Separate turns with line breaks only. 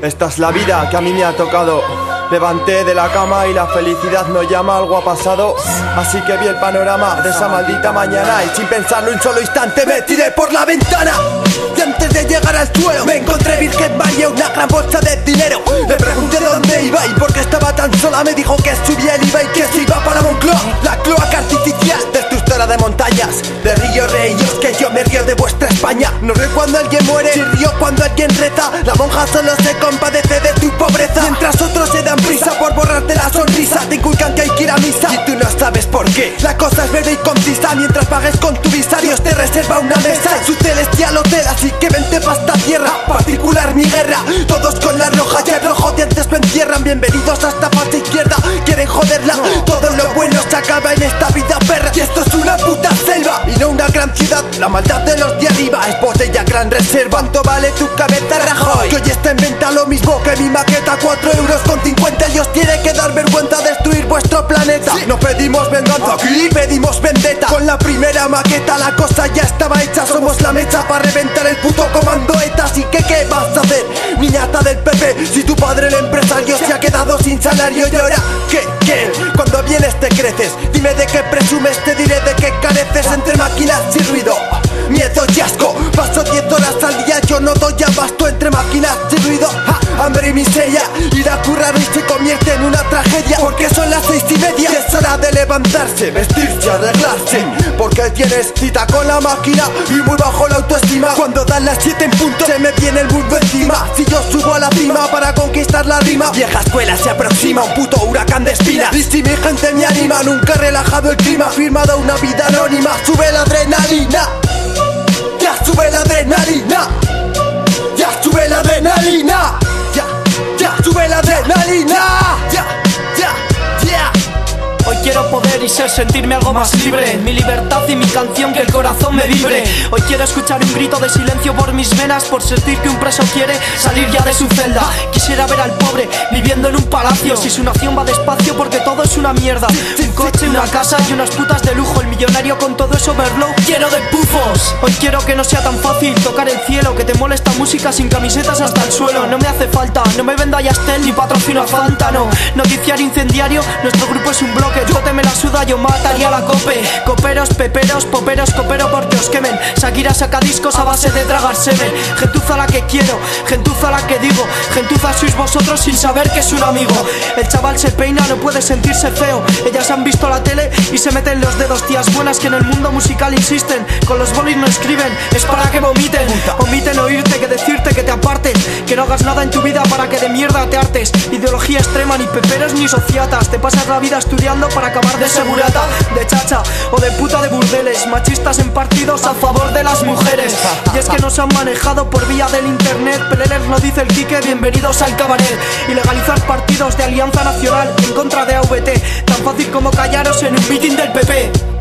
Esta es la vida que a mí me ha tocado. Levanté de la cama y la felicidad no llama, algo ha pasado. Así que vi el panorama de esa maldita mañana y sin pensarlo un solo instante me tiré por la ventana. Y antes de llegar al suelo me encontré Virgen María, una gran bolsa de dinero. Le pregunté dónde iba y por qué estaba tan sola. Me dijo que subía el IVA y que se iba para Moncloa, la cloaca artificial, destructora de montañas, de ríos, reíos, que yo me río de vuestra España. No río cuando alguien muere, si río cuando alguien reza. La monja solo se compadece de tu pobreza, mientras otros se dan prisa por borrarte la sonrisa. Te inculcan que hay que ir a misa y tú no sabes por qué. La cosa es breve y concisa, mientras pagues con tu visa Dios te reserva una mesa en su celestial hotel. Así que vente pa' esta tierra, particular mi guerra. Todos con la roja y el rojo dientes me encierran. Bienvenidos a esta falsa izquierda, quieren joderla. Todo lo bueno se acaba en esta vida perra. Y esto es una puta selva y no una gran ciudad. La maldad de los de arriba es botella gran reserva. ¿Cuánto vale tu cabeza, Rajoy? Que hoy está en venta lo mismo que mi maqueta, 4,50 €. Y os tiene que dar vergüenza destruir vuestro planeta. Sí. No pedimos venganza, aquí pedimos vendetta. Con la primera maqueta la cosa ya estaba hecha. Somos la mecha para reventar el puto comando ETA. Así que ¿qué vas a hacer, niñata del PP? Si tu padre el empresario se ha quedado sin salario. Y ahora, ¿qué? Cuando vienes te creces. Dime de qué presumes, te diré de qué careces. Entre máquinas y ruido, miedo y asco. Paso 10 horas al día, yo no doy abasto. Entre máquinas y ruido, hambre y miseria. Ir a currar y se convierte en una tragedia. Porque son las 6:30 y es hora de levantarse, vestirse, arreglarse. Porque tienes cita con la máquina y muy bajo la autoestima. Cuando dan las 7 en punto se me viene el mundo encima. Si yo subo a la cima para conquistar la rima, vieja escuela se aproxima, un puto huracán de espinas. Y si mi gente me anima, nunca he relajado el clima. Firmado una vida anónima, sube la adrenalina. Ya sube la adrenalina. Ya sube la adrenalina. Ya sube la adrenalina. Ya.
Hoy quiero poder y ser, sentirme algo más libre. Mi libertad y mi canción, que el corazón me vibre. Hoy quiero escuchar un grito de silencio por mis venas, por sentir que un preso quiere salir ya de su celda. Quisiera ver al pobre viviendo en un palacio. Si su nación va despacio porque todo es una mierda. Un coche, una casa y unas putas de lujo. El millonario con todo eso overload lleno de pufos. Hoy quiero que no sea tan fácil tocar el cielo, que te mole esta música sin camisetas hasta el suelo. No me hace falta, no me venda Yastel ni patrocino a Fanta, no. Noticiario incendiario, nuestro grupo es un bloque. Yo te me la suda, yo mataría la cope. Coperos, peperos, poperos, copero porque os quemen. Shakira saca discos a base de tragar semen. Gentuza la que quiero, gentuza la que digo. Gentuza sois vosotros sin saber que es un amigo. El chaval se peina, no puede sentirse feo. Ellas han visto la tele y se meten los dedos. Tías buenas que en el mundo musical insisten. Con los bolis no escriben, es para que vomiten. Omiten oírte que decirte que te aparten. Que no hagas nada en tu vida para que de mierda te hartes. Ideología extrema, ni peperos ni sociatas. Te pasas la vida estudiando para acabar de segurata, de chacha o de puta de burdeles. Machistas en partidos a favor de las mujeres. Y es que nos han manejado por vía del internet. Peleler lo dice el Quique, bienvenidos al cabaret. Ilegalizar partidos de Alianza Nacional en contra de AVT, tan fácil como callaros en un mitin del PP.